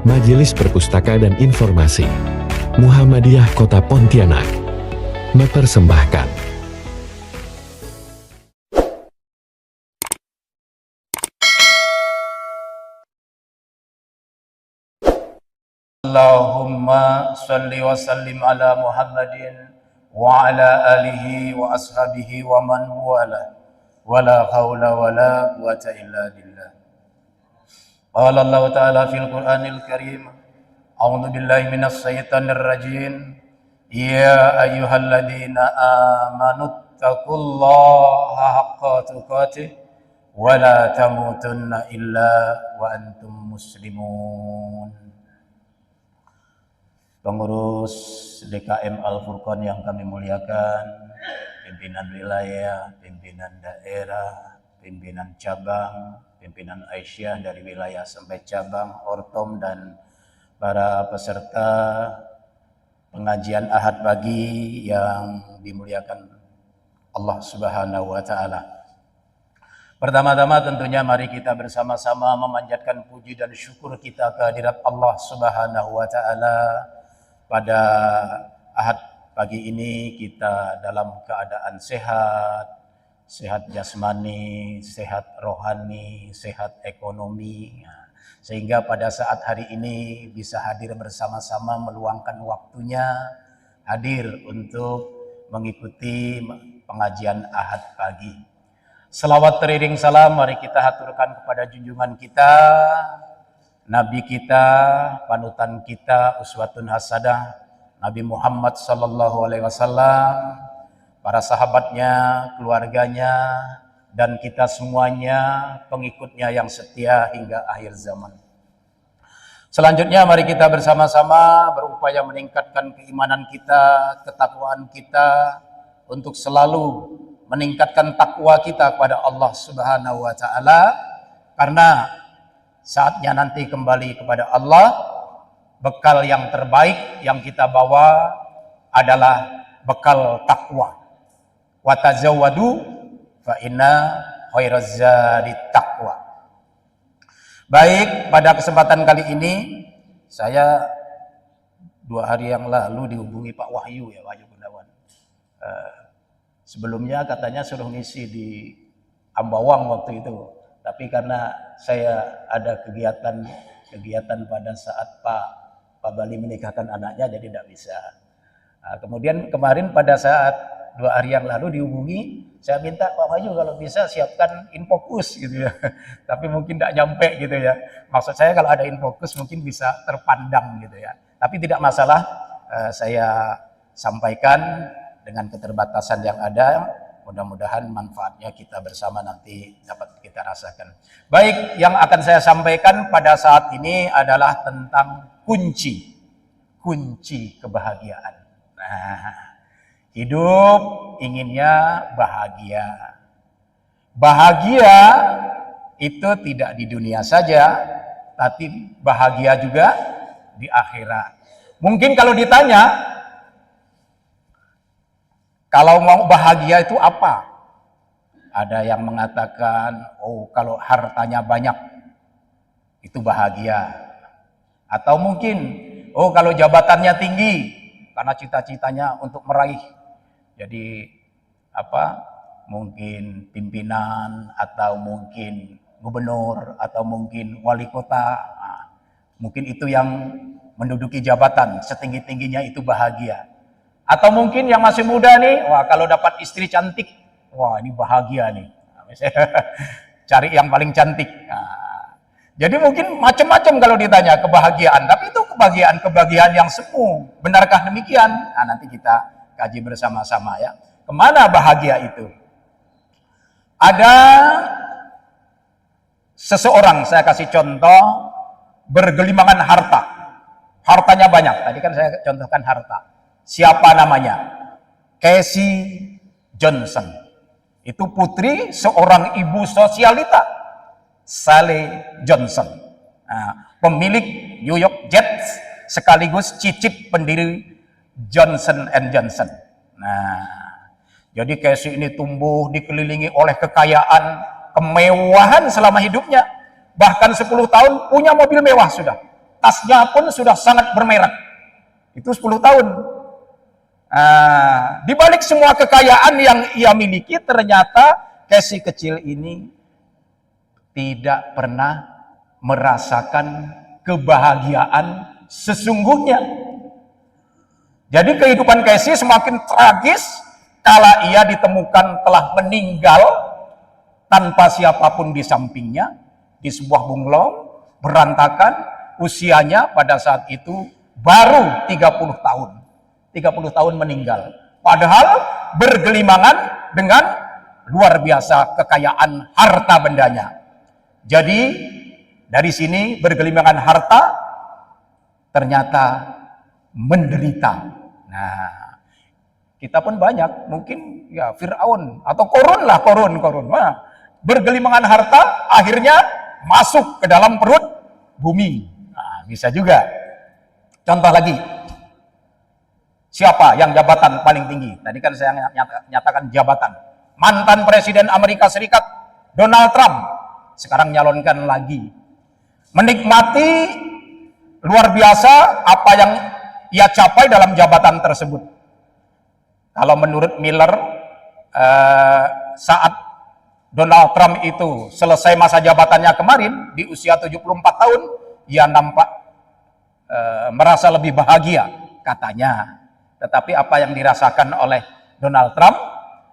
Majelis Perpustaka dan Informasi Muhammadiyah Kota Pontianak mempersembahkan Allahumma salli wa sallim ala Muhammadin wa ala alihi wa ashabihi wa man wala wala hawla wala quwata illa billah. Qala Allah Ta'ala fil Qur'anil Karim, a'udzu billahi minas syaitonir rajim. Ya ayyuhalladzina amanu taqullaha haqqa tuqatih wa la tamutunna illa wa antum muslimun. Pengurus DKM Al-Furqan yang kami muliakan, pimpinan wilayah, pimpinan daerah, pimpinan cabang, pimpinan Aisyah dari wilayah sampai cabang, Ortom, dan para peserta pengajian Ahad pagi yang dimuliakan Allah Subhanahu wa Ta'ala. Pertama-tama tentunya mari kita bersama-sama memanjatkan puji dan syukur kita kehadirat Allah Subhanahu wa Ta'ala. Pada Ahad pagi ini kita dalam keadaan sehat, sehat jasmani, sehat rohani, sehat ekonomi, sehingga pada saat hari ini bisa hadir bersama-sama meluangkan waktunya hadir untuk mengikuti pengajian Ahad pagi. Selawat teriring salam mari kita haturkan kepada junjungan kita, Nabi kita, panutan kita, uswatun hasanah, Nabi Muhammad sallallahu alaihi wasallam, para sahabatnya, keluarganya, dan kita semuanya pengikutnya yang setia hingga akhir zaman. Selanjutnya mari kita bersama-sama berupaya meningkatkan keimanan kita, ketakwaan kita, untuk selalu meningkatkan takwa kita kepada Allah Subhanahu wa Ta'ala, karena saatnya nanti kembali kepada Allah, bekal yang terbaik yang kita bawa adalah bekal takwa. Wa tazawwadu fa inna khairaz zadi taqwa. Baik, pada kesempatan kali ini saya 2 hari yang lalu dihubungi Pak Wahyu, ya, Wahyu Gunawan. Sebelumnya katanya suruh ngisi di Ambawang waktu itu. Tapi karena saya ada kegiatan pada saat Pak Bali menikahkan anaknya, jadi tidak bisa. Nah, kemudian kemarin pada saat 2 hari yang lalu dihubungi, saya minta Pak Wahyu kalau bisa siapkan infokus gitu ya. Tapi mungkin tidak nyampe gitu ya. Maksud saya kalau ada infokus mungkin bisa terpandang gitu ya. Tapi tidak masalah, saya sampaikan dengan keterbatasan yang ada. Mudah-mudahan manfaatnya kita bersama nanti dapat kita rasakan. Baik, yang akan saya sampaikan pada saat ini adalah tentang kunci kebahagiaan. Nah, hidup inginnya bahagia. Bahagia itu tidak di dunia saja, tapi bahagia juga di akhirat. Mungkin kalau ditanya, kalau mau bahagia itu apa? Ada yang mengatakan, oh kalau hartanya banyak, itu bahagia. Atau mungkin, oh kalau jabatannya tinggi, karena cita-citanya untuk meraih. Jadi, mungkin pimpinan, atau mungkin gubernur, atau mungkin wali kota. Nah, mungkin itu yang menduduki jabatan, setinggi-tingginya itu bahagia. Atau mungkin yang masih muda nih, wah kalau dapat istri cantik, wah ini bahagia nih. Cari yang paling cantik. Nah, jadi mungkin macam-macam kalau ditanya kebahagiaan, tapi itu kebahagiaan yang semu. Benarkah demikian? Nah, nanti kita kaji bersama-sama ya. Kemana bahagia itu? Ada seseorang, saya kasih contoh, bergelimangan harta. Hartanya banyak. Tadi kan saya contohkan harta. Siapa namanya? Casey Johnson. Itu putri seorang ibu sosialita, Sally Johnson. Nah, pemilik New York Jets sekaligus cicit pendiri Johnson & Johnson. Nah, jadi Casey ini tumbuh dikelilingi oleh kekayaan, kemewahan selama hidupnya. Bahkan 10 tahun punya mobil mewah sudah. tasnya pun sudah sangat bermerek. Itu 10 tahun. Di balik semua kekayaan yang ia miliki, ternyata Casey kecil ini tidak pernah merasakan kebahagiaan sesungguhnya. Jadi kehidupan Casey semakin tragis kala ia ditemukan telah meninggal tanpa siapapun di sampingnya di sebuah bunglon berantakan. Usianya pada saat itu baru 30 tahun. 30 tahun meninggal. Padahal bergelimangan dengan luar biasa kekayaan harta bendanya. Jadi dari sini bergelimangan harta ternyata menderita. Nah, kita pun banyak, mungkin ya Fir'aun atau Korun. Nah, bergelimangan harta akhirnya masuk ke dalam perut bumi. Nah, bisa juga. Contoh lagi, siapa yang jabatan paling tinggi? Tadi kan saya nyatakan jabatan. Mantan Presiden Amerika Serikat Donald Trump sekarang nyalonkan lagi. Menikmati luar biasa apa yang ia capai dalam jabatan tersebut. Kalau menurut Miller, saat Donald Trump itu selesai masa jabatannya kemarin di usia 74 tahun, ia nampak merasa lebih bahagia katanya. Tetapi apa yang dirasakan oleh Donald Trump,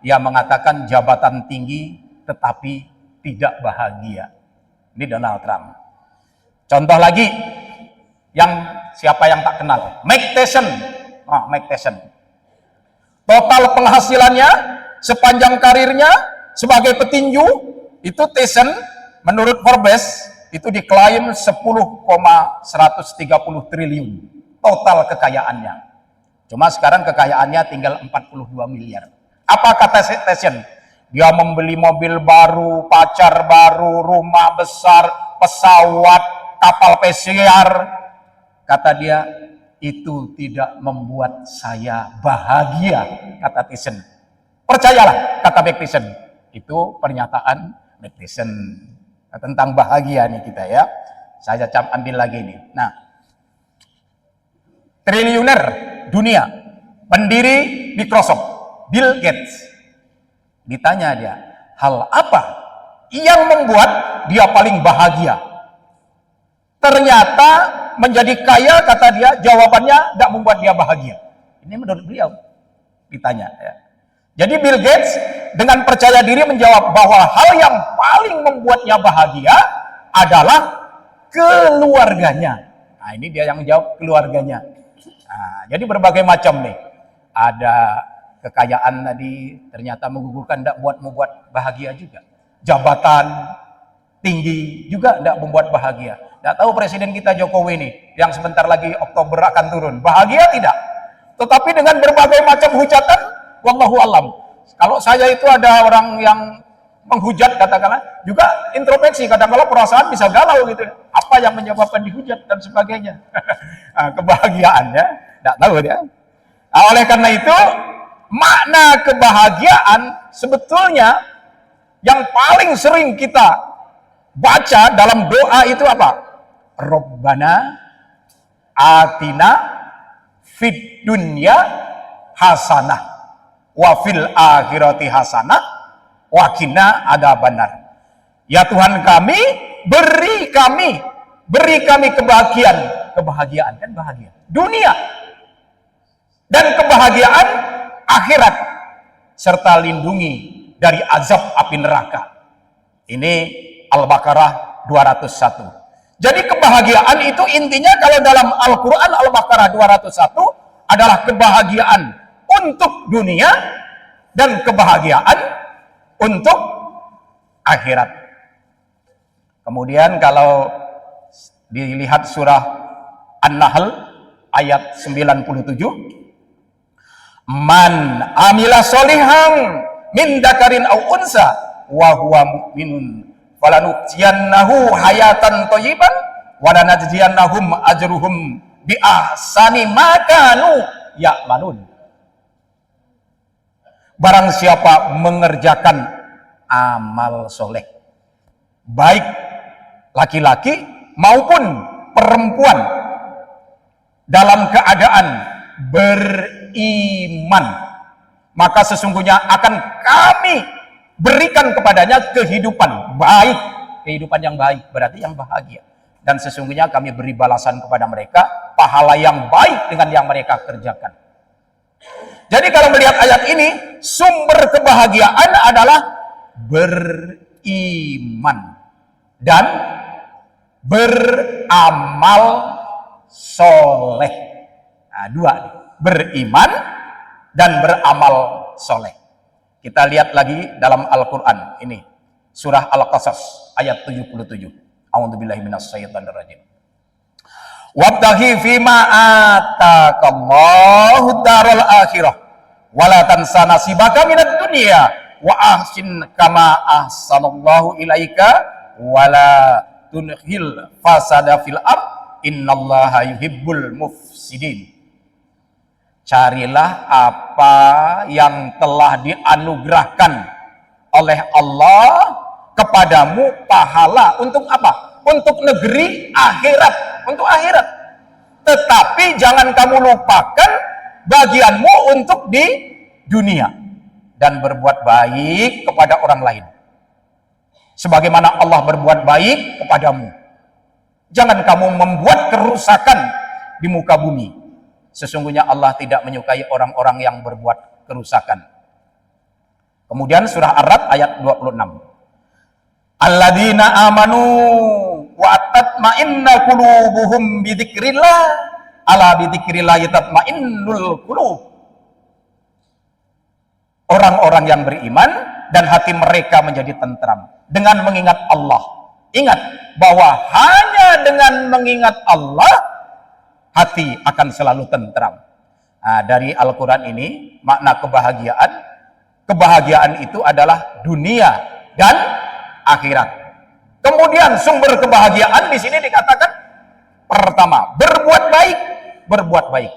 ia mengatakan jabatan tinggi tetapi tidak bahagia. Ini Donald Trump. Contoh lagi, siapa yang tak kenal? Mike Tyson. Mike Tyson. Total penghasilannya sepanjang karirnya sebagai petinju itu Tyson menurut Forbes itu diklaim 10,130 triliun total kekayaannya. Cuma sekarang kekayaannya tinggal 42 miliar. Apa kata Tyson? Dia membeli mobil baru, pacar baru, rumah besar, pesawat, kapal pesiar. Kata dia, itu tidak membuat saya bahagia, kata Tyson. Percayalah, kata Mike Tyson. Itu pernyataan Mike Tyson tentang bahagia nih kita ya. Saya ambil lagi nih. Nah, triliuner dunia, pendiri Microsoft, Bill Gates. Ditanya dia, hal apa yang membuat dia paling bahagia? Ternyata menjadi kaya, kata dia, jawabannya tidak membuat dia bahagia. Ini menurut beliau. Ditanya ya. Jadi Bill Gates dengan percaya diri menjawab bahwa hal yang paling membuatnya bahagia adalah keluarganya. Nah, ini dia yang menjawab, keluarganya. Nah, jadi berbagai macam nih. Ada kekayaan tadi ternyata menggugurkan, tidak membuat bahagia juga. Jabatan tinggi juga tidak membuat bahagia. Tidak tahu presiden kita Jokowi ini yang sebentar lagi Oktober akan turun, bahagia tidak? Tetapi dengan berbagai macam hujatan, wallahu alam. Kalau saya itu ada orang yang menghujat katakanlah, juga introspeksi, kadang-kadang perasaan bisa galau gitu. Apa yang menyebabkan dihujat dan sebagainya. Nah, kebahagiaan ya, tidak tahu ya. Nah, oleh karena itu, makna kebahagiaan sebetulnya yang paling sering kita baca dalam doa itu apa? Rabbana atina fid dunya hasanah wa fil akhirati hasanah wa qina adzabannar. Ya Tuhan kami, beri kami kebahagiaan kan bahagia dunia dan kebahagiaan akhirat serta lindungi dari azab api neraka. Ini Al-Baqarah 201. Jadi kebahagiaan itu intinya kalau dalam Al-Quran Al-Baqarah 201 adalah kebahagiaan untuk dunia dan kebahagiaan untuk akhirat. Kemudian kalau dilihat surah An-Nahl ayat 97, man amila solihan min dakarin au unsa wa huwa mu'minun falanuhyiyannahu hayatan thayyiban wa lanajziyannahum ajruhum bi ahsani ma kanu ya'malun. Barang siapa mengerjakan amal soleh, baik laki-laki maupun perempuan, dalam keadaan beriman, maka sesungguhnya akan kami berikan kepadanya kehidupan baik. Kehidupan yang baik berarti yang bahagia. Dan sesungguhnya kami beri balasan kepada mereka pahala yang baik dengan yang mereka kerjakan. Jadi kalau melihat ayat ini, sumber kebahagiaan adalah beriman dan beramal soleh. Nah, dua, beriman dan beramal soleh. Kita lihat lagi dalam Al-Quran ini, surah Al-Qasas ayat 77. A'udzubillahi minasyaitonirrajim. Wabtaghi fima ataakallahu daral akhirah wala tansa nasibaka minad dunya wa ahsin kama ahsanallahu ilaika wala tunhil fasada fil ard innallaha yuhibbul mufsidin. Carilah apa yang telah dianugerahkan oleh Allah kepadamu pahala untuk apa? Untuk negeri akhirat, untuk akhirat. Tetapi jangan kamu lupakan bagianmu untuk di dunia dan berbuat baik kepada orang lain. Sebagaimana Allah berbuat baik kepadamu. Jangan kamu membuat kerusakan di muka bumi. Sesungguhnya Allah tidak menyukai orang-orang yang berbuat kerusakan. Kemudian surah Ar-Ra'd ayat 26. Alladzina amanu wa tatma'inna qulubuhum bi dzikrillah ala bi dzikrillah tatma'innul qulub. Orang-orang yang beriman dan hati mereka menjadi tentram dengan mengingat Allah. Ingat bahwa hanya dengan mengingat Allah hati akan selalu tentram. Nah, dari Al-Quran ini makna kebahagiaan itu adalah dunia dan akhirat. Kemudian sumber kebahagiaan di sini dikatakan pertama, berbuat baik.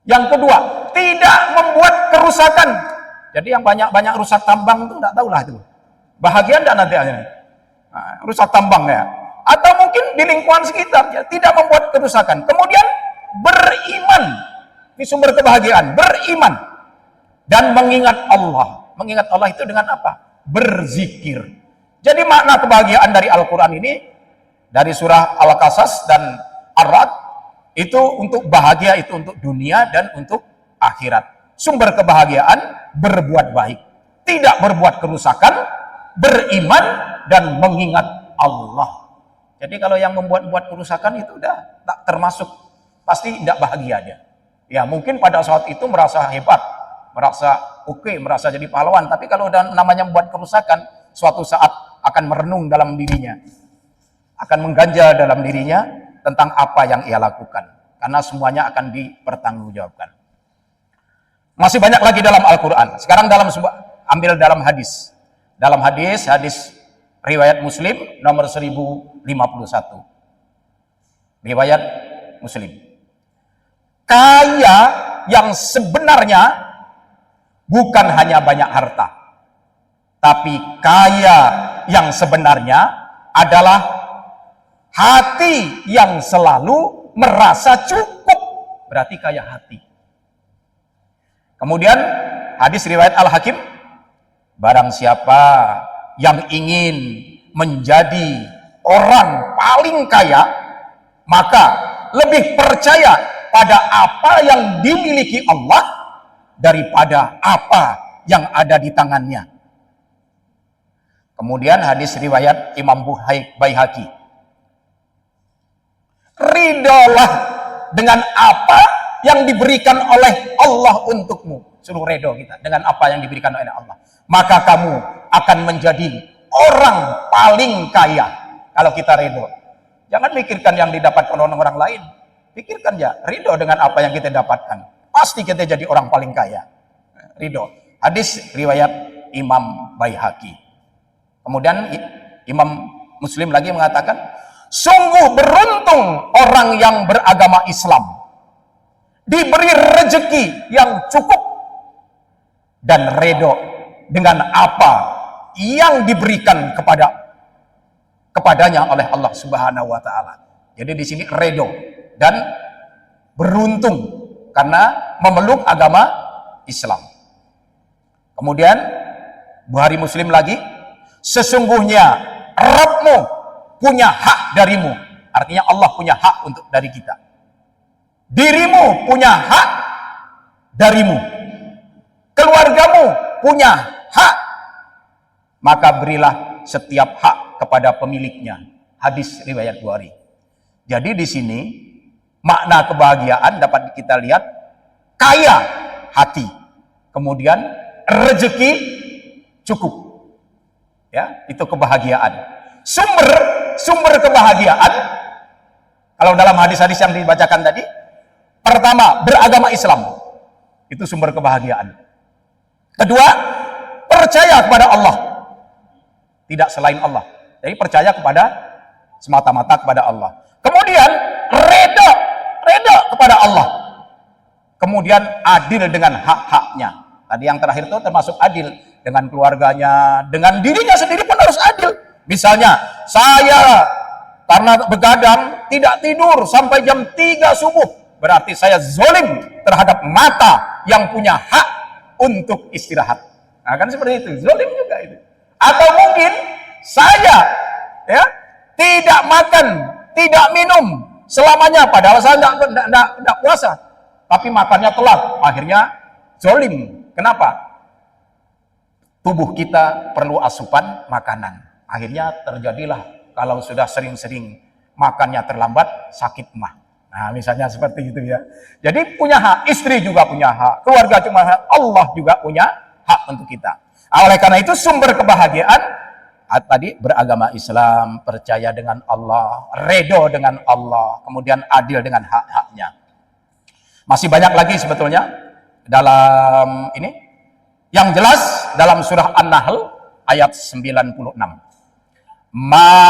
Yang kedua, tidak membuat kerusakan. Jadi yang banyak rusak tambang itu enggak tahulah itu. Bahagia enggak nanti akhirnya? Nah, rusak tambang ya. Atau mungkin di lingkungan sekitar ya, tidak membuat kerusakan. Kemudian beriman. Di sumber kebahagiaan, beriman dan mengingat Allah. Mengingat Allah itu dengan apa? Berzikir. Jadi makna kebahagiaan dari Al-Quran ini, dari surah Al-Qasas dan Ar-Ra'd, itu untuk bahagia, itu untuk dunia dan untuk akhirat. Sumber kebahagiaan, berbuat baik. Tidak berbuat kerusakan, beriman, dan mengingat Allah. Jadi kalau yang membuat kerusakan itu udah tak termasuk, pasti tidak bahagia dia. Ya mungkin pada saat itu merasa hebat, merasa oke, merasa jadi pahlawan. Tapi kalau udah namanya membuat kerusakan, suatu saat akan merenung dalam dirinya, akan mengganjal dalam dirinya tentang apa yang ia lakukan, karena semuanya akan dipertanggungjawabkan. Masih banyak lagi dalam Al-Quran. Sekarang ambil dalam hadis. Dalam hadis riwayat Muslim nomor 1051. Riwayat Muslim. Kaya yang sebenarnya bukan hanya banyak harta, tapi kaya yang sebenarnya adalah hati yang selalu merasa cukup. Berarti kaya hati. Kemudian hadis riwayat Al-Hakim, barang siapa yang ingin menjadi orang paling kaya, maka lebih percaya pada apa yang dimiliki Allah daripada apa yang ada di tangannya. Kemudian hadis riwayat Imam Baihaqi. Ridolah dengan apa yang diberikan oleh Allah untukmu. Suruh redo kita dengan apa yang diberikan oleh Allah. Maka kamu akan menjadi orang paling kaya kalau kita redo. Jangan pikirkan yang didapatkan orang lain. Pikirkan ya, ridho dengan apa yang kita dapatkan. Pasti kita jadi orang paling kaya. Ridho. Hadis riwayat Imam Baihaqi. Kemudian Imam Muslim lagi mengatakan, sungguh beruntung orang yang beragama Islam, diberi rezeki yang cukup dan ridho dengan apa yang diberikan kepadanya oleh Allah Subhanahu wa taala. Jadi di sini ridho dan beruntung karena memeluk agama Islam. Kemudian Bukhari Muslim lagi, sesungguhnya Rabbmu punya hak darimu. Artinya Allah punya hak untuk dari kita. Dirimu punya hak darimu. Keluargamu punya hak. Maka berilah setiap hak kepada pemiliknya. Hadis riwayat Bukhari. Jadi di sini makna kebahagiaan dapat kita lihat, kaya hati, kemudian rezeki cukup. Ya, itu kebahagiaan. Sumber kebahagiaan, kalau dalam hadis-hadis yang dibacakan tadi, pertama, beragama Islam. Itu sumber kebahagiaan. Kedua, percaya kepada Allah. Tidak selain Allah. Jadi percaya kepada semata-mata kepada Allah. Kemudian reda kepada Allah. Kemudian adil dengan hak-haknya. Tadi yang terakhir itu termasuk adil dengan keluarganya, dengan dirinya sendiri pun harus adil. Misalnya, saya karena begadang tidak tidur sampai jam 3 subuh, berarti saya zalim terhadap mata yang punya hak untuk istirahat. Nah, kan seperti itu, zalim juga itu. Atau mungkin saya ya tidak makan, tidak minum selamanya, padahal saya tidak puasa, tapi makannya telat, akhirnya zalim. Kenapa? Tubuh kita perlu asupan makanan. Akhirnya terjadilah kalau sudah sering-sering makannya terlambat, sakit mah. Nah, misalnya seperti itu ya. Jadi punya hak, istri juga punya hak, keluarga cuma hak, Allah juga punya hak untuk kita. Oleh karena itu sumber kebahagiaan tadi beragama Islam, percaya dengan Allah, redo dengan Allah, kemudian adil dengan hak-haknya. Masih banyak lagi sebetulnya dalam ini. Yang jelas dalam surah An-Nahl ayat 96. Ma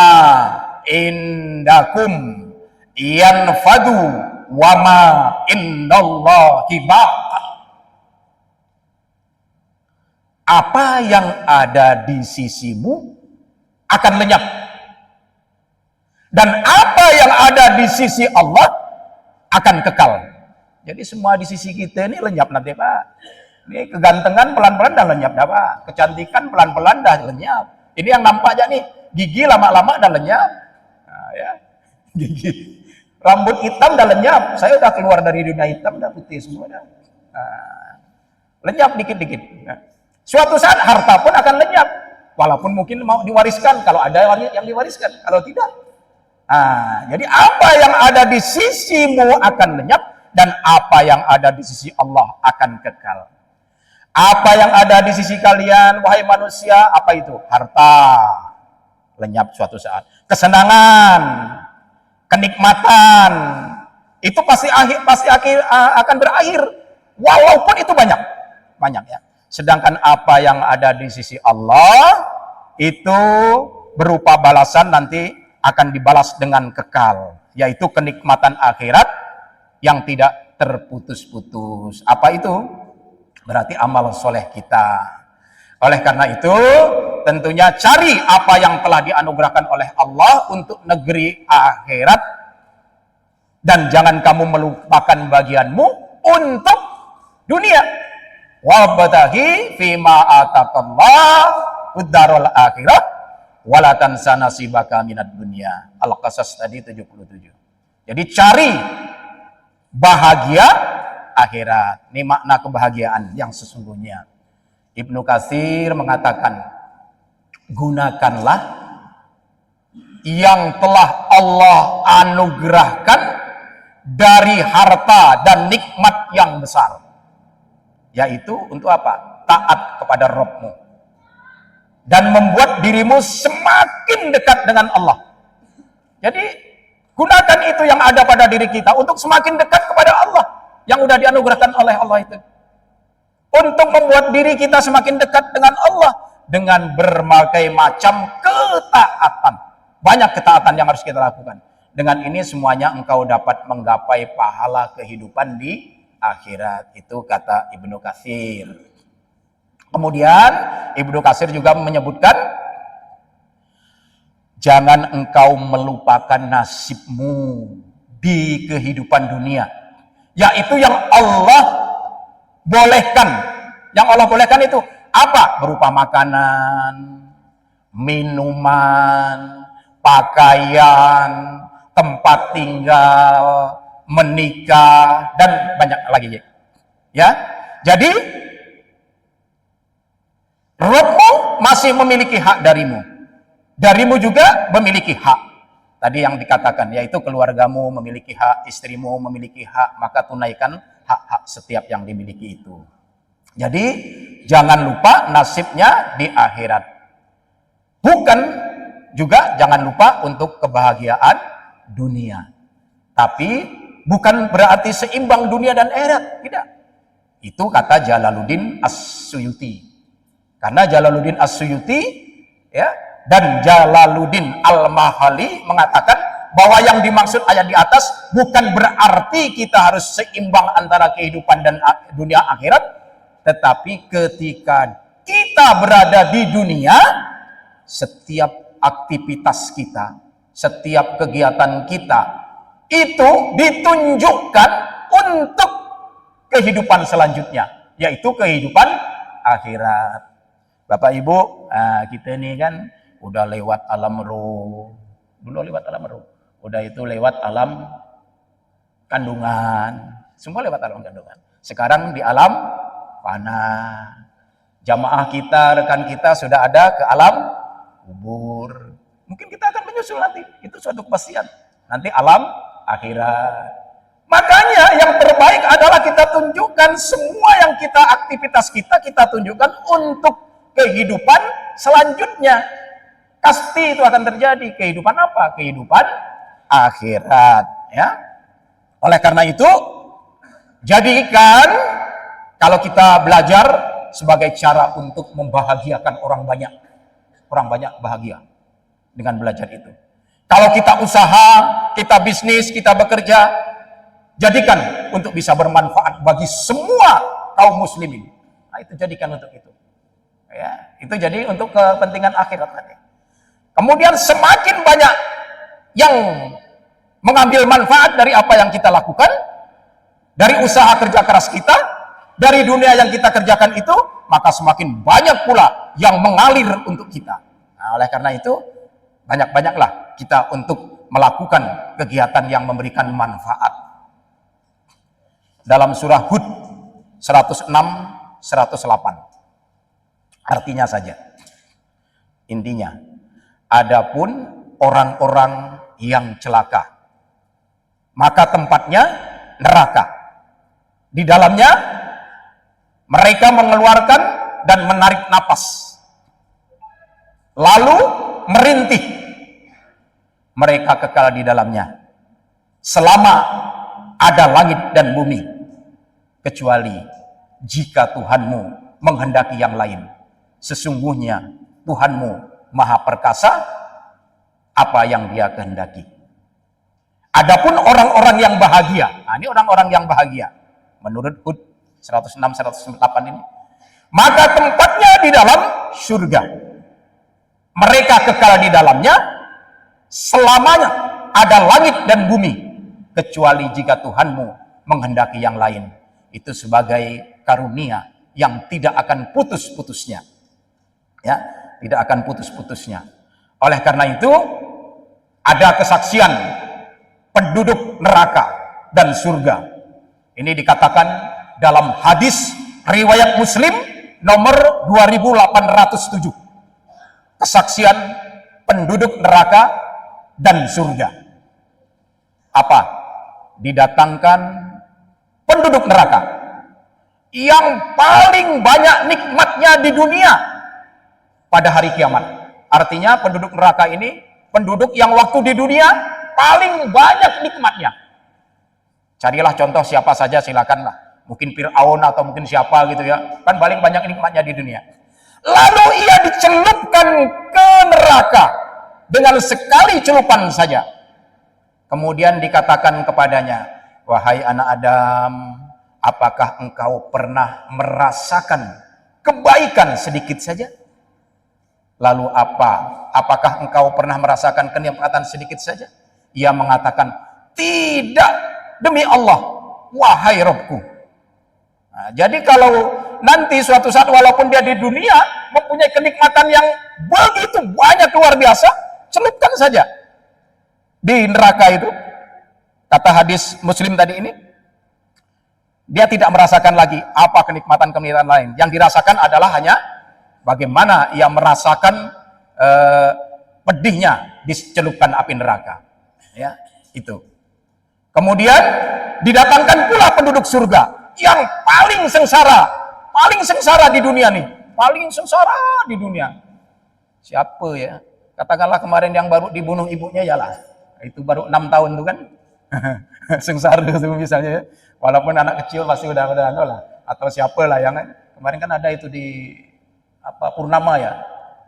indakum yanfadu wa ma indallahi baq. Apa yang ada di sisimu akan lenyap. Dan apa yang ada di sisi Allah akan kekal. Jadi semua di sisi kita ini lenyap nanti, Pak. Ini kegantengan pelan-pelan dah lenyap dah, Pak. Kecantikan pelan-pelan dah lenyap. Ini yang nampak aja nih, gigi lama-lama dah lenyap. Nah, ya. Gigi. Rambut hitam dah lenyap. Saya udah keluar dari dunia hitam, dah putih semua dah. Nah, lenyap dikit-dikit. Nah, suatu saat harta pun akan lenyap. Walaupun mungkin mau diwariskan, kalau ada yang diwariskan, kalau tidak. Nah, jadi apa yang ada di sisimu akan lenyap, dan apa yang ada di sisi Allah akan kekal. Apa yang ada di sisi kalian, wahai manusia, apa itu? Harta, lenyap suatu saat. Kesenangan, kenikmatan, itu pasti akan berakhir. Walaupun itu banyak ya. Sedangkan apa yang ada di sisi Allah, itu berupa balasan nanti akan dibalas dengan kekal. Yaitu kenikmatan akhirat yang tidak terputus-putus. Apa itu? Berarti amal soleh kita. Oleh karena itu, tentunya cari apa yang telah dianugerahkan oleh Allah untuk negeri akhirat. Dan jangan kamu melupakan bagianmu untuk dunia. Wabtaghi fima ataqallah uddarul akhirah wala tansa nasibaka minad dunya. Al-Qasas tadi 77. Jadi cari bahagia akhirat. Ini makna kebahagiaan yang sesungguhnya. Ibnu Katsir mengatakan, gunakanlah yang telah Allah anugerahkan dari harta dan nikmat yang besar. Yaitu untuk apa? Taat kepada Rabbmu. Dan membuat dirimu semakin dekat dengan Allah. Jadi, gunakan itu yang ada pada diri kita untuk semakin dekat kepada Allah. Yang sudah dianugerahkan oleh Allah itu. Untuk membuat diri kita semakin dekat dengan Allah. Dengan berbagai macam ketaatan. Banyak ketaatan yang harus kita lakukan. Dengan ini semuanya engkau dapat menggapai pahala kehidupan di akhirat. Itu kata Ibnu Katsir. Kemudian Ibnu Katsir juga menyebutkan, jangan engkau melupakan nasibmu di kehidupan dunia. yaitu yang Allah bolehkan. Yang Allah bolehkan itu apa? Berupa makanan, minuman, pakaian, tempat tinggal, menikah, dan banyak lagi. Ya, jadi Rabbmu masih memiliki hak darimu. Darimu juga memiliki hak. Tadi yang dikatakan, yaitu keluargamu memiliki hak, istrimu memiliki hak, maka tunaikan hak-hak setiap yang dimiliki itu. Jadi, jangan lupa nasibnya di akhirat. Bukan juga jangan lupa untuk kebahagiaan dunia. Tapi, bukan berarti seimbang dunia dan akhirat. Tidak. Itu kata Jalaluddin As-Suyuti. Karena Jalaluddin As-Suyuti, ya, dan Jalaluddin Al-Mahali mengatakan bahwa yang dimaksud ayat di atas bukan berarti kita harus seimbang antara kehidupan dan dunia akhirat, tetapi ketika kita berada di dunia, setiap aktivitas kita, setiap kegiatan kita itu ditunjukkan untuk kehidupan selanjutnya, yaitu kehidupan akhirat. Bapak Ibu, kita ini kan udah lewat alam roh. Dulu lewat alam roh. Udah itu lewat alam kandungan. Semua lewat alam kandungan. Sekarang di alam fana. Jamaah kita, rekan kita sudah ada ke alam kubur. Mungkin kita akan menyusul nanti. Itu suatu kepastian. Nanti alam akhirat. Makanya yang terbaik adalah kita tunjukkan semua yang kita, aktivitas kita tunjukkan untuk kehidupan selanjutnya. Pasti itu akan terjadi. Kehidupan apa? Kehidupan akhirat. Ya. Oleh karena itu, jadikan kalau kita belajar sebagai cara untuk membahagiakan orang banyak. Orang banyak bahagia dengan belajar itu. Kalau kita usaha, kita bisnis, kita bekerja, jadikan untuk bisa bermanfaat bagi semua kaum muslimin. Nah, itu jadikan untuk itu. Ya, itu jadi untuk kepentingan akhirat nanti. Kemudian semakin banyak yang mengambil manfaat dari apa yang kita lakukan, dari usaha kerja keras kita, dari dunia yang kita kerjakan itu, maka semakin banyak pula yang mengalir untuk kita. Nah, oleh karena itu, banyak-banyaklah kita untuk melakukan kegiatan yang memberikan manfaat. Dalam surah Hud 106, 108. Artinya saja, intinya, adapun orang-orang yang celaka, maka tempatnya neraka. Di dalamnya mereka mengeluarkan dan menarik napas, lalu merintih. Mereka kekal di dalamnya selama ada langit dan bumi, kecuali jika Tuhanmu menghendaki yang lain. Sesungguhnya Tuhanmu Maha Perkasa apa yang Dia kehendaki. Adapun orang-orang yang bahagia, nah ini orang-orang yang bahagia menurut Hud 106 108 ini, maka tempatnya di dalam surga. Mereka kekal di dalamnya selamanya ada langit dan bumi, kecuali jika Tuhanmu menghendaki yang lain. Itu sebagai karunia yang tidak akan putus-putusnya. Ya, tidak akan putus-putusnya. Oleh karena itu, ada kesaksian penduduk neraka dan surga. Ini dikatakan dalam hadis riwayat Muslim nomor 2807. Kesaksian penduduk neraka dan surga. Apa? Didatangkan penduduk neraka yang paling banyak nikmatnya di dunia pada hari kiamat. Artinya penduduk neraka ini penduduk yang waktu di dunia paling banyak nikmatnya. Carilah contoh siapa saja, silakanlah. Mungkin Fir'aun atau mungkin siapa gitu ya. Kan paling banyak nikmatnya di dunia. Lalu ia dicelupkan ke neraka dengan sekali celupan saja. Kemudian dikatakan kepadanya, wahai anak Adam, apakah engkau pernah merasakan kebaikan sedikit saja? Lalu apa? Apakah engkau pernah merasakan kenikmatan sedikit saja? Ia mengatakan, tidak, demi Allah, wahai Robku. Nah, jadi kalau nanti suatu saat walaupun dia di dunia mempunyai kenikmatan yang begitu banyak luar biasa, celupkan saja di neraka itu. Kata hadis Muslim tadi ini, dia tidak merasakan lagi apa kenikmatan-kenikmatan lain. Yang dirasakan adalah hanya bagaimana ia merasakan pedihnya dicelupkan api neraka. Ya, itu. Kemudian didatangkan pula penduduk surga yang paling sengsara di dunia nih, paling sengsara di dunia. Siapa ya? Katakanlah kemarin yang baru dibunuh ibunya, yalah. Itu baru 6 tahun tuh kan. Sengsara itu misalnya ya. Walaupun anak kecil pasti udah lah. Atau siapa lah yang kemarin kan ada itu di Purnama ya.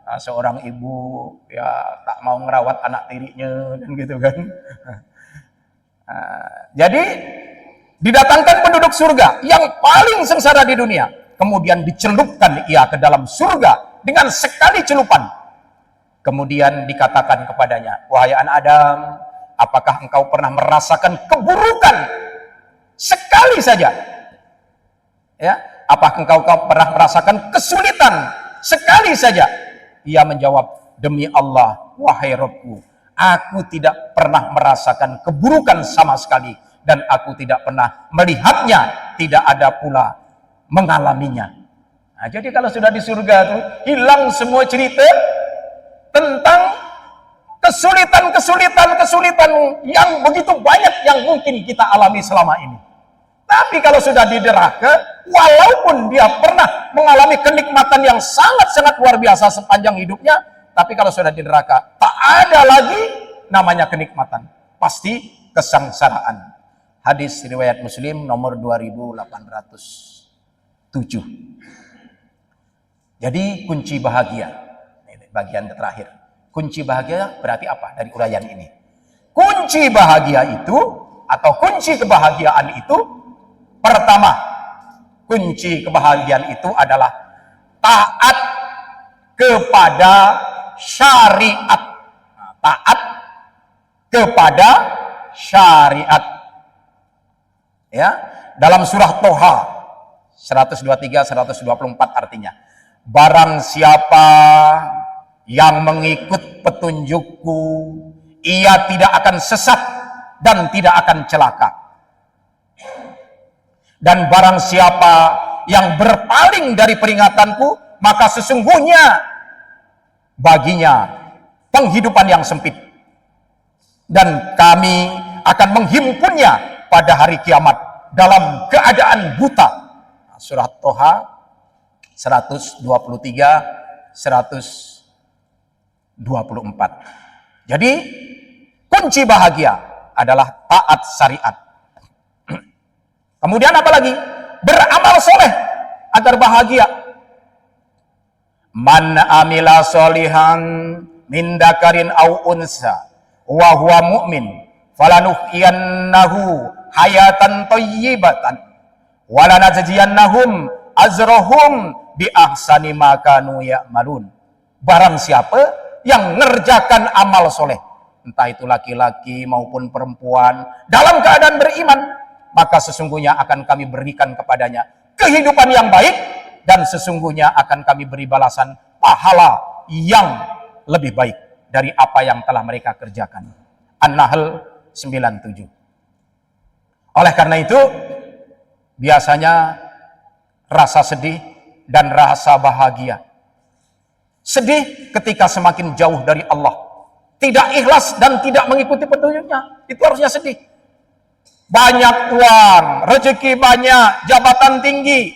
Nah, seorang ibu ya tak mau ngerawat anak tirinya dan gitu kan. Jadi didatangkan penduduk surga yang paling sengsara di dunia, kemudian dicelupkan ia ke dalam surga dengan sekali celupan. Kemudian dikatakan kepadanya, wahai anak Adam, apakah engkau pernah merasakan keburukan sekali saja? Ya, apakah engkau pernah merasakan kesulitan sekali saja? Ia menjawab, demi Allah, wahai Rabbku, aku tidak pernah merasakan keburukan sama sekali, dan aku tidak pernah melihatnya, tidak ada pula mengalaminya. Nah, jadi kalau sudah di surga itu hilang semua cerita tentang kesulitan yang begitu banyak yang mungkin kita alami selama ini. Tapi kalau sudah di neraka, walaupun dia pernah mengalami kenikmatan yang sangat-sangat luar biasa sepanjang hidupnya, tapi kalau sudah di neraka, tak ada lagi namanya kenikmatan. Pasti kesengsaraan. Hadis riwayat Muslim nomor 2807. Jadi kunci bahagia. Ini bagian terakhir. Kunci bahagia berarti apa dari uraian ini? Kunci bahagia itu atau kunci kebahagiaan itu, pertama, kunci kebahagiaan itu adalah taat kepada syariat. Nah, taat kepada syariat. Ya, dalam surah Toha 123 124 artinya, barang siapa yang mengikut petunjukku, ia tidak akan sesat dan tidak akan celaka. Dan barang siapa yang berpaling dari peringatanku, maka sesungguhnya baginya penghidupan yang sempit, dan kami akan menghimpunnya pada hari kiamat dalam keadaan buta. Surah Toha 123 124. Jadi kunci bahagia adalah taat syariat. Kemudian apa lagi? Beramal soleh agar bahagia. Man amila solihan min dakarin au unsa wa huwa mu'min falanuhyiyannahu hayatan thayyibatan wa lanajziyannahum ajrahum bi ahsani ma kanu ya'malun. Barang siapa yang ngerjakan amal soleh, entah itu laki-laki maupun perempuan, dalam keadaan beriman, maka sesungguhnya akan kami berikan kepadanya kehidupan yang baik, dan sesungguhnya akan kami beri balasan pahala yang lebih baik dari apa yang telah mereka kerjakan. An-Nahl 97. Oleh karena itu, biasanya rasa sedih dan rasa bahagia. Sedih ketika semakin jauh dari Allah, tidak ikhlas dan tidak mengikuti petunjuknya, itu harusnya sedih. Banyak uang, rezeki banyak, jabatan tinggi,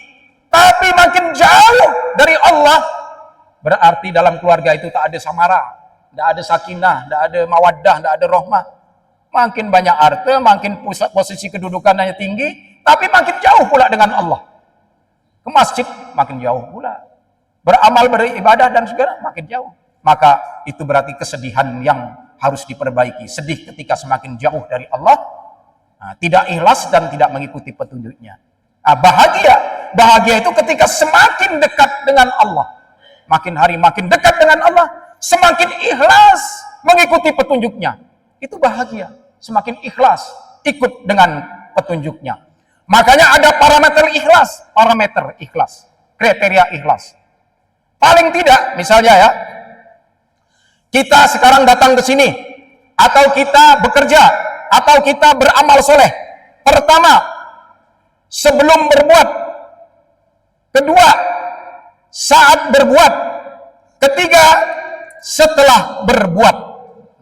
tapi makin jauh dari Allah, berarti dalam keluarga itu tak ada samara, tak ada sakinah, tak ada mawaddah, tak ada rahmah. Makin banyak harta, makin posisi kedudukannya tinggi, tapi makin jauh pula dengan Allah. Ke masjid makin jauh pula, beramal, beribadah dan segala makin jauh. Maka itu berarti kesedihan yang harus diperbaiki. Sedih ketika semakin jauh dari Allah, tidak ikhlas dan tidak mengikuti petunjuknya. Bahagia itu ketika semakin dekat dengan Allah, makin hari makin dekat dengan Allah, semakin ikhlas mengikuti petunjuknya. Itu bahagia, semakin ikhlas ikut dengan petunjuknya. Makanya ada parameter ikhlas, kriteria ikhlas. Paling tidak, misalnya ya, kita sekarang datang ke sini, atau kita bekerja, atau kita beramal soleh. Pertama, sebelum berbuat. Kedua, saat berbuat. Ketiga, setelah berbuat.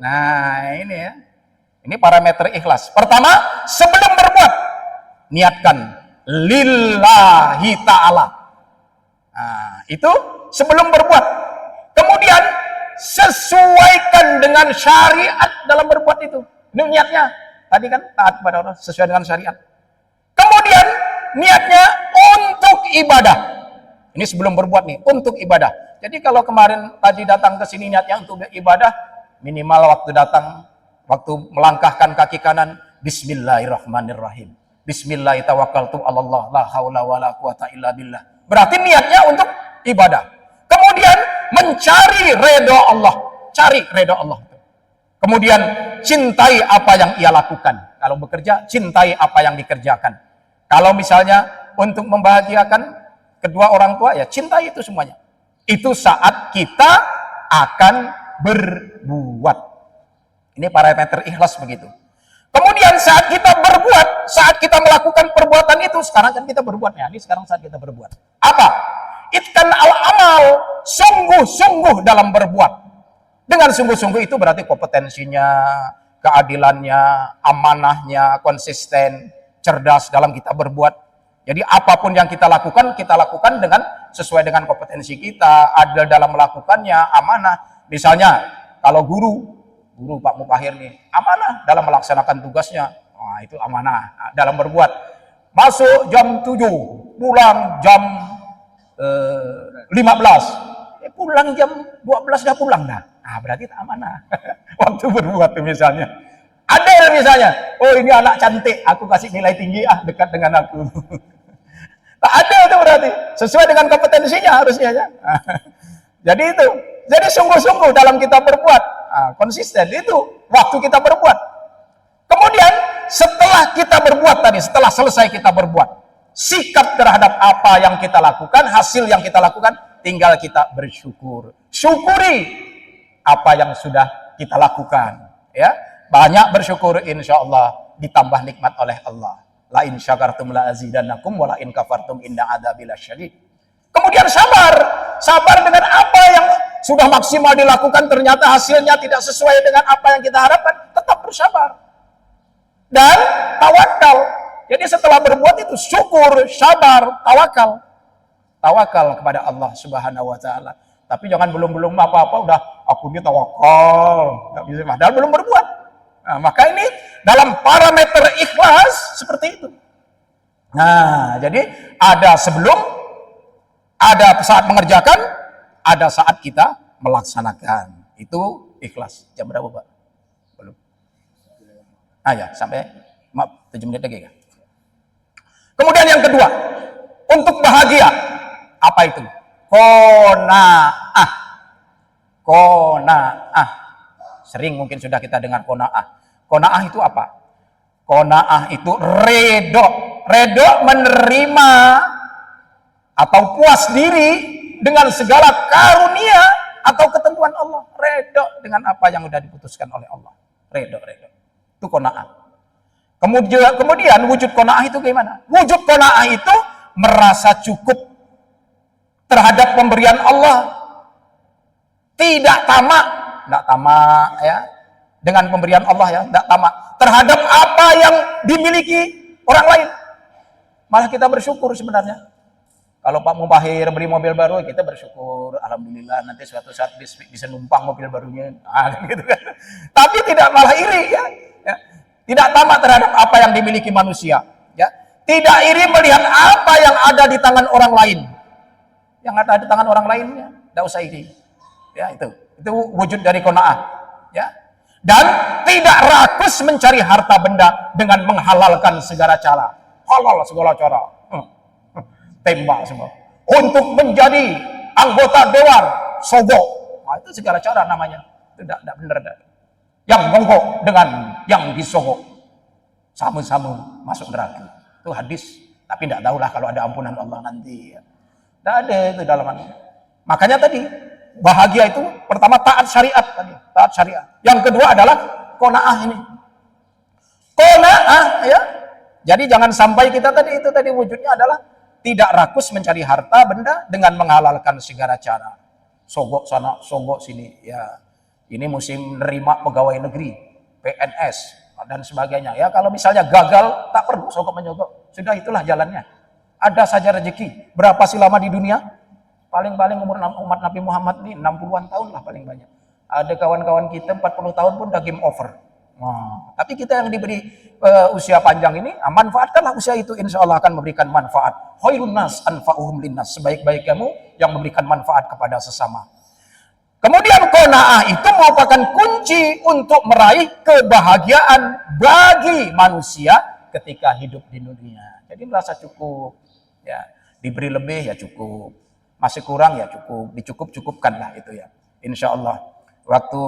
Nah, ini ya. Ini parameter ikhlas. Pertama, sebelum berbuat, niatkan lillahi ta'ala. Nah, itu sebelum berbuat. Kemudian, sesuaikan dengan syariat dalam berbuat itu. Ini niatnya. Tadi kan taat kepada Allah sesuai dengan syariat. Kemudian, niatnya untuk ibadah. Ini sebelum berbuat nih, untuk ibadah. Jadi kalau kemarin tadi datang ke sini niatnya untuk ibadah, minimal waktu datang, waktu melangkahkan kaki kanan, bismillahirrahmanirrahim. Bismillahirrahmanirrahim. La haula wala quwata illa billah. Berarti niatnya untuk ibadah. Kemudian mencari ridho Allah. Cari ridho Allah. Kemudian cintai apa yang ia lakukan. Kalau bekerja, cintai apa yang dikerjakan. Kalau misalnya untuk membahagiakan kedua orang tua, ya cintai itu semuanya. Itu saat kita akan berbuat. Ini parameter ikhlas begitu. Kemudian saat kita berbuat, saat kita melakukan perbuatan itu, sekarang kan kita berbuat ya. Ini sekarang saat kita berbuat. Apa? Itkan al-amal, sungguh-sungguh dalam berbuat. Dengan sungguh-sungguh itu berarti kompetensinya, keadilannya, amanahnya, konsisten, cerdas dalam kita berbuat. Jadi apapun yang kita lakukan dengan sesuai dengan kompetensi kita, adil dalam melakukannya, amanah. Misalnya, kalau guru Pak Mupahir nih, amanah dalam melaksanakan tugasnya. Nah, itu amanah dalam berbuat. Masuk jam 7, pulang jam 15. Pulang jam 12 dah pulang dah. Nah, berarti itu amanah. Waktu berbuat tuh misalnya. Ada misalnya, oh ini anak cantik, aku kasih nilai tinggi, dekat dengan aku. Tak ada itu berarti, sesuai dengan kompetensinya harusnya ya. Jadi itu, jadi sungguh-sungguh dalam kita berbuat, konsisten itu waktu kita berbuat. Kemudian setelah kita berbuat tadi, setelah selesai kita berbuat, sikap terhadap apa yang kita lakukan, hasil yang kita lakukan, tinggal kita bersyukur. Syukuri apa yang sudah kita lakukan, ya. Banyak bersyukur, insya Allah ditambah nikmat oleh Allah. La in syakartum la azidannakum wa la in kafartum inna adzabi lasyadid. Kemudian sabar dengan apa yang sudah maksimal dilakukan, ternyata hasilnya tidak sesuai dengan apa yang kita harapkan, tetap bersabar. Dan tawakal. Jadi setelah berbuat itu syukur, sabar, tawakal. Tawakal kepada Allah Subhanahu wa taala. Tapi jangan belum apa-apa udah aku ini tawakal, enggak bisa, padahal belum berbuat. Nah, maka ini dalam parameter ikhlas seperti itu. Nah, jadi ada sebelum, ada saat mengerjakan, ada saat kita melaksanakan. Itu ikhlas. Jam berapa, Pak? Belum. Ya, sampai 7 menit lagi ya. Kemudian yang kedua, untuk bahagia. Apa itu? Qanaah. Qanaah. Sering mungkin sudah kita dengar qanaah. Qanaah itu apa? Qanaah itu redho. Redho menerima atau puas diri dengan segala karunia atau ketentuan Allah. Redho dengan apa yang sudah diputuskan oleh Allah. Redho. Itu qanaah. Kemudian wujud qanaah itu gimana? Wujud qanaah itu merasa cukup terhadap pemberian Allah. Tidak tamak ya, dengan pemberian Allah ya, tidak tamak terhadap apa yang dimiliki orang lain. Malah kita bersyukur sebenarnya. Kalau Pak Mubahir beli mobil baru, kita bersyukur, alhamdulillah nanti suatu saat bisa numpang mobil barunya, gitu kan. Tapi tidak malah iri ya. Tidak tamak terhadap apa yang dimiliki manusia, ya. Tidak iri melihat apa yang ada di tangan orang lain. Yang ada di tangan orang lainnya, tidak usah iri. Ya, itu wujud dari qanaah, ya. Dan tidak rakus mencari harta benda dengan menghalalkan segala cara. Halal segala cara. Tembak semua. Untuk menjadi anggota dewan, sogok. Nah, itu segala cara namanya. Itu tidak benar. Yang mongkok dengan yang disogok sama-sama masuk neraka. itu hadis. Tapi tidak tahulah kalau ada ampunan Allah nanti. Tidak ada itu dalamannya. Makanya tadi bahagia itu pertama taat syariat tadi, taat syariat. Yang kedua adalah qanaah ini. Qanaah ya. Jadi jangan sampai kita tadi wujudnya adalah tidak rakus mencari harta benda dengan menghalalkan segala cara. Sogok sana, sogok sini ya. Ini musim nerima pegawai negeri, PNS dan sebagainya. Ya kalau misalnya gagal tak perlu sogok menyogok. Sudah itulah jalannya. Ada saja rezeki. Berapa sih lama di dunia? Paling-paling umur umat Nabi Muhammad ini 60-an tahun lah paling banyak. Ada kawan-kawan kita 40 tahun pun udah game over. Nah, tapi kita yang diberi usia panjang ini, manfaatkanlah usia itu, insya Allah akan memberikan manfaat. Khairun nas anfa'uhum linnas. Sebaik-baik kamu yang memberikan manfaat kepada sesama. Kemudian qanaah itu merupakan kunci untuk meraih kebahagiaan bagi manusia ketika hidup di dunia. Jadi merasa cukup, ya diberi lebih ya cukup, masih kurang ya cukup, dicukup-cukupkanlah itu ya. Insya Allah. Waktu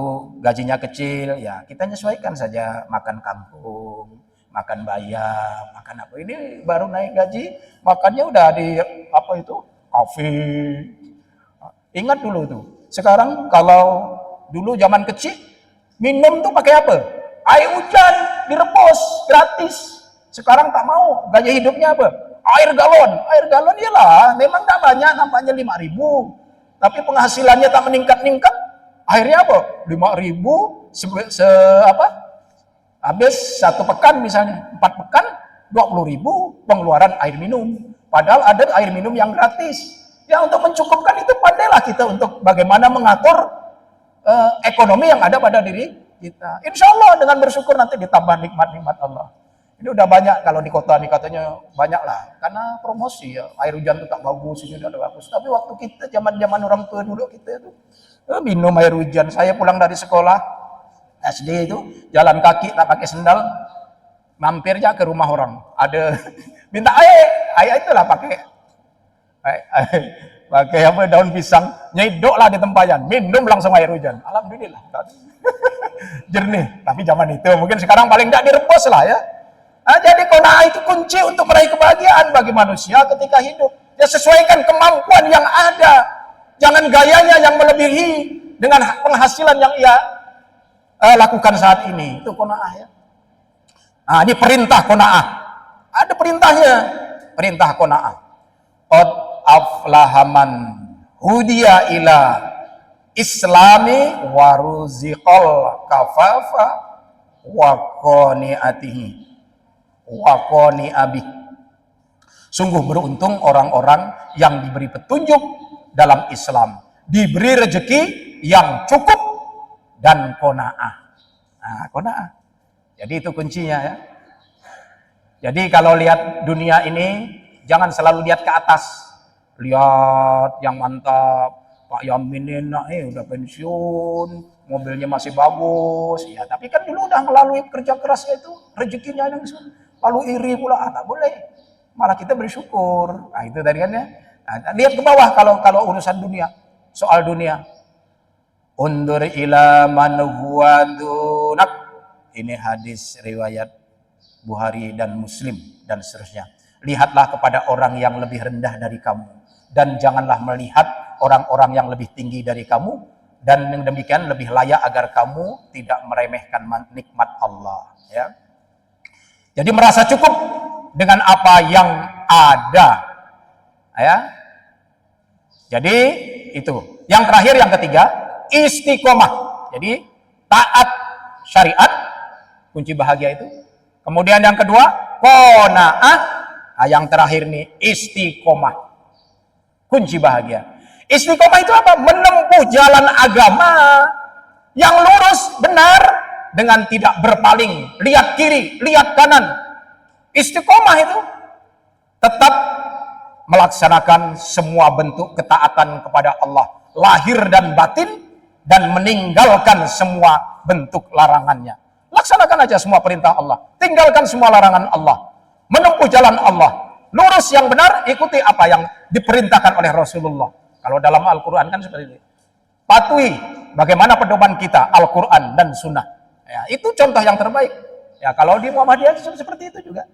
gajinya kecil ya kita menyesuaikan saja, makan kampung, makan bayam, makan apa. Ini baru naik gaji, makannya udah di apa itu kafe. Ingat dulu tuh. Sekarang kalau dulu zaman kecil minum tuh pakai apa? Air hujan direbus gratis. Sekarang tak mau, gaya hidupnya apa? Air galon. Air galon iyalah, memang tak banyak, nampaknya 5.000. Tapi penghasilannya tak meningkat-ningkat. Akhirnya apa? 5.000 habis 1 pekan misalnya, 4 pekan 20.000 pengeluaran air minum. Padahal ada air minum yang gratis. Ya untuk mencukupkan itu pandailah kita untuk bagaimana mengatur ekonomi yang ada pada diri kita. Insya Allah dengan bersyukur nanti ditambah nikmat-nikmat Allah. Ini udah banyak kalau di kota nih katanya banyak lah. Karena promosi ya, air hujan itu tak bagus, ini udah bagus. Tapi waktu kita zaman orang tua dulu kita itu minum air hujan. Saya pulang dari sekolah SD itu jalan kaki tak pakai sendal, mampir aja ke rumah orang. Ada minta air itulah pakai apa daun pisang, nyedok lah di tempayan, minum langsung air hujan. Alhamdulillah. Jernih. Tapi zaman itu mungkin sekarang paling tidak direbus lah ya. Nah, jadi qanaah itu kunci untuk meraih kebahagiaan bagi manusia ketika hidup. Ya sesuaikan kemampuan yang ada. Jangan gayanya yang melebihi dengan penghasilan yang ia lakukan saat ini. Itu qanaah ya. Nah, ini perintah qanaah. Ada perintahnya. Perintah qanaah. Qad aflahaman hudiya ila islami waruziqal kafafa wa qani'atihi wa qani'abih. Sungguh beruntung orang-orang yang diberi petunjuk dalam Islam, diberi rezeki yang cukup dan qanaah. Nah, qanaah. Jadi itu kuncinya ya. Jadi kalau lihat dunia ini jangan selalu lihat ke atas. Lihat yang mantap, Pak Yamin udah pensiun, mobilnya masih bagus. Ya, tapi kan dulu udah melalui kerja kerasnya itu rezekinya yang lalu iri pula, tak boleh. Malah kita bersyukur. Nah, itu tadi kan ya. Nah, lihat ke bawah kalau urusan dunia, soal dunia. Undur ila man huwa dunak. Ini hadis riwayat Bukhari dan Muslim dan seterusnya. Lihatlah kepada orang yang lebih rendah dari kamu dan janganlah melihat orang-orang yang lebih tinggi dari kamu, dan yang demikian lebih layak agar kamu tidak meremehkan nikmat Allah ya. Jadi merasa cukup dengan apa yang ada ya. Jadi itu. Yang terakhir, yang ketiga, istiqomah. Jadi taat syariat, kunci bahagia itu. Kemudian yang kedua, qanaah. Nah, yang terakhir nih, istiqomah, kunci bahagia. Istiqomah itu apa? Menempuh jalan agama yang lurus, benar, dengan tidak berpaling, lihat kiri, lihat kanan. Istiqomah itu tetap melaksanakan semua bentuk ketaatan kepada Allah, lahir dan batin, dan meninggalkan semua bentuk larangannya. Laksanakan aja semua perintah Allah, tinggalkan semua larangan Allah. Menempuh jalan Allah, lurus yang benar, ikuti apa yang diperintahkan oleh Rasulullah. Kalau dalam Al-Quran kan seperti itu. Patuhi bagaimana pedoman kita, Al-Quran dan Sunnah. Ya, itu contoh yang terbaik. Ya, kalau di Muhammadiyah seperti itu juga.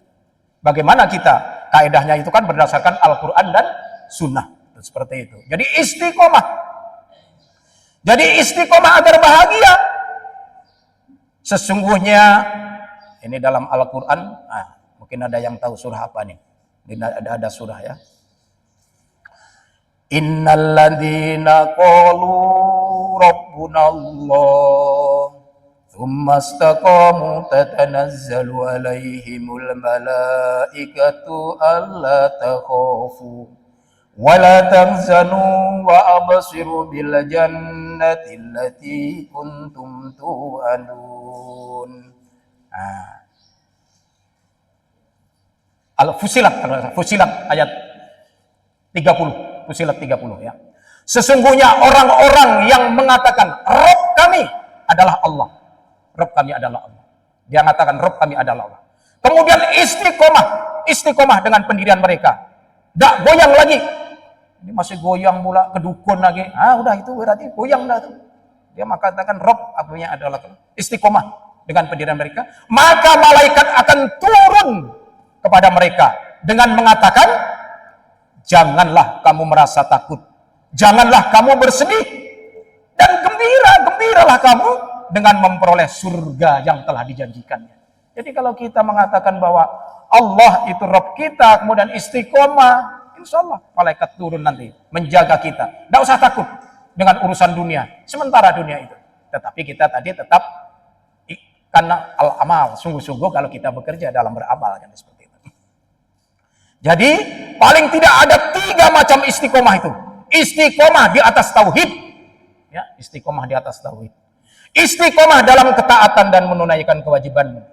Bagaimana kita? Kaedahnya itu kan berdasarkan Al-Quran dan Sunnah. Seperti itu. Jadi istiqomah. Jadi istiqomah agar bahagia. Sesungguhnya, ini dalam Al-Quran, mungkin ada yang tahu surah apa nih? Ini ada surah ya. Innal ladzina qalu rabbunallah thumma istaqamu tatanazzalu alaihimul malaikatu alla takhafu wa la tahzanu wa abshiru bil jannati allati kuntum tu'adun. Fusilat ayat 30. Fusilat 30 ya. Sesungguhnya orang-orang yang mengatakan Rabb kami adalah Allah. Rabb kami adalah Allah. Dia mengatakan Rabb kami adalah Allah. Kemudian istiqomah dengan pendirian mereka. Tak goyang lagi. Ini masih goyang mula ke dukun lagi. Udah itu berarti goyang dah tuh. Dia mengatakan Rabb kami adalah istiqomah dengan pendirian mereka. Maka malaikat akan turun kepada mereka dengan mengatakan, janganlah kamu merasa takut, janganlah kamu bersedih, dan gembiralah kamu dengan memperoleh surga yang telah dijanjikannya. Jadi kalau kita mengatakan bahwa Allah itu Rabb kita, kemudian istiqomah, insya Allah malaikat turun nanti menjaga kita. Tidak usah takut dengan urusan dunia, sementara dunia itu. Tetapi kita tadi tetap karena al-amal, sungguh-sungguh kalau kita bekerja dalam beramal kan seperti itu. Jadi paling tidak ada 3 macam istiqomah itu. Istiqomah di atas tauhid, ya, istiqomah di atas tauhid. Istiqomah dalam ketaatan dan menunaikan kewajiban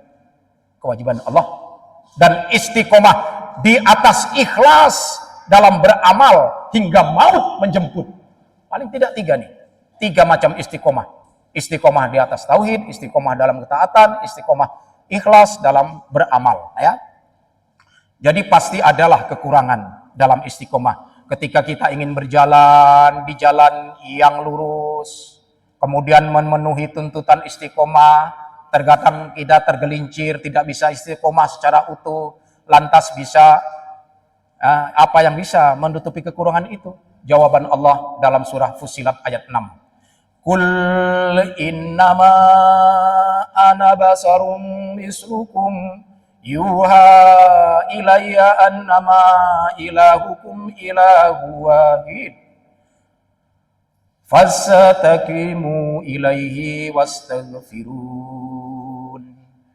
Allah, dan istiqomah di atas ikhlas dalam beramal hingga maut menjemput. Paling tidak 3 nih. 3 macam istiqomah. Istiqomah di atas tauhid, istiqomah dalam ketaatan, istiqomah ikhlas dalam beramal, ya. Jadi pasti adalah kekurangan dalam istiqomah. Ketika kita ingin berjalan di jalan yang lurus, kemudian memenuhi tuntutan istiqomah, terkadang kita tergelincir, tidak bisa istiqomah secara utuh, lantas bisa apa yang bisa menutupi kekurangan itu? Jawaban Allah dalam surah Fusilat ayat 6. Qul innama ana basarum mislukum yuha ilayya annama ilahukum ilahu wahid fastaqimu ilaihi wastaghfirun.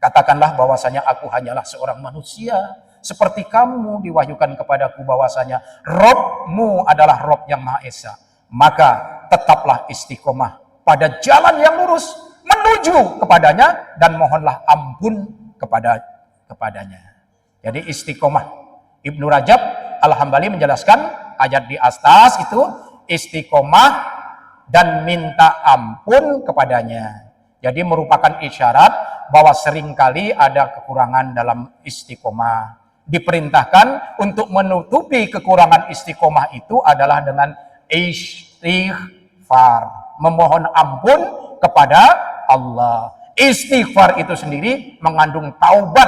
Katakanlah bahwasanya aku hanyalah seorang manusia seperti kamu, diwahyukan kepadaku bahwasanya Rabbmu adalah Rabb yang Maha Esa. Maka tetaplah istiqomah pada jalan yang lurus menuju kepadanya dan mohonlah ampun kepadanya. Jadi istiqomah. Ibnu Rajab Al-Hambali menjelaskan ayat di atas itu istiqomah dan minta ampun kepadanya. Jadi merupakan isyarat bahwa seringkali ada kekurangan dalam istiqomah. Diperintahkan untuk menutupi kekurangan istiqomah itu adalah dengan istighfar, memohon ampun kepada Allah. Istighfar itu sendiri mengandung taubat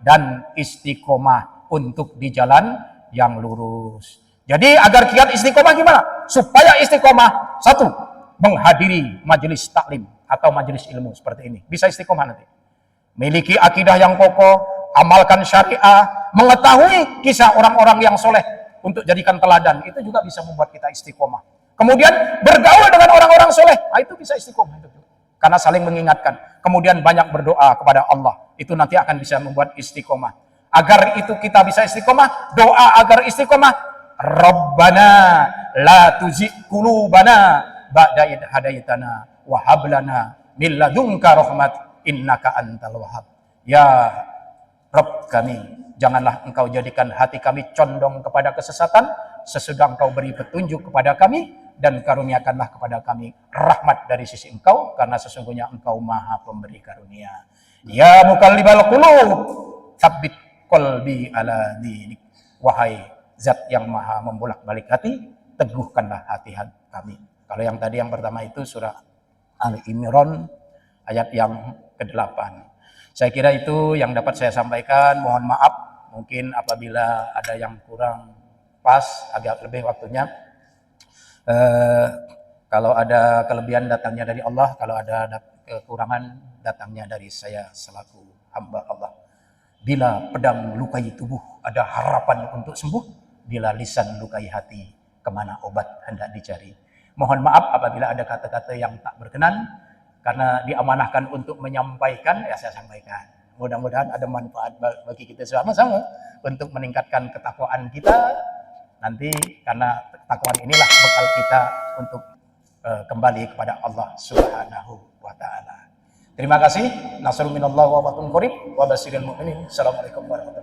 dan istiqomah untuk di jalan yang lurus. Jadi agar kiat istiqomah gimana? Supaya istiqomah, 1, menghadiri majelis taklim atau majelis ilmu seperti ini. Bisa istiqomah nanti. Miliki akidah yang kokoh, amalkan syariah, mengetahui kisah orang-orang yang soleh untuk jadikan teladan, itu juga bisa membuat kita istiqomah. Kemudian bergaul dengan orang-orang soleh, itu bisa istiqomah itu. Karena saling mengingatkan. Kemudian banyak berdoa kepada Allah, itu nanti akan bisa membuat istiqomah. Agar itu kita bisa istiqomah, doa agar istiqomah. Rabbana la tuzigh qulubana ba'da idh hadaitana wa hab lana min ladunka rahmat innaka antal wahhab. Ya Rabb kami, janganlah engkau jadikan hati kami condong kepada kesesatan sesudah engkau beri petunjuk kepada kami, dan karuniakanlah kepada kami rahmat dari sisi engkau, karena sesungguhnya engkau maha pemberi karunia. Ya muqallibal qulub tsabbit qalbi ala dinik. Wahai zat yang maha membolak-balik hati, teguhkanlah hati kami. Kalau yang tadi yang pertama itu surah Al-Imran ayat yang ke-8. Saya kira itu yang dapat saya sampaikan. Mohon maaf mungkin apabila ada yang kurang pas, agak lebih waktunya. Kalau ada kelebihan datangnya dari Allah, kalau ada kekurangan datangnya dari saya selaku hamba Allah. Bila pedang lukai tubuh, ada harapan untuk sembuh. Bila lisan lukai hati, kemana obat hendak dicari. Mohon maaf apabila ada kata-kata yang tak berkenan, karena diamanahkan untuk menyampaikan, ya saya sampaikan. Mudah-mudahan ada manfaat bagi kita sama-sama untuk meningkatkan ketakwaan kita. Nanti karena ketakwaan inilah bekal kita untuk kembali kepada Allah Subhanahu wa taala. Terima kasih. Nasrul minallah wa fatun qarib wa basyiril mu'minin. Assalamualaikum warahmatullahi wabarakatuh.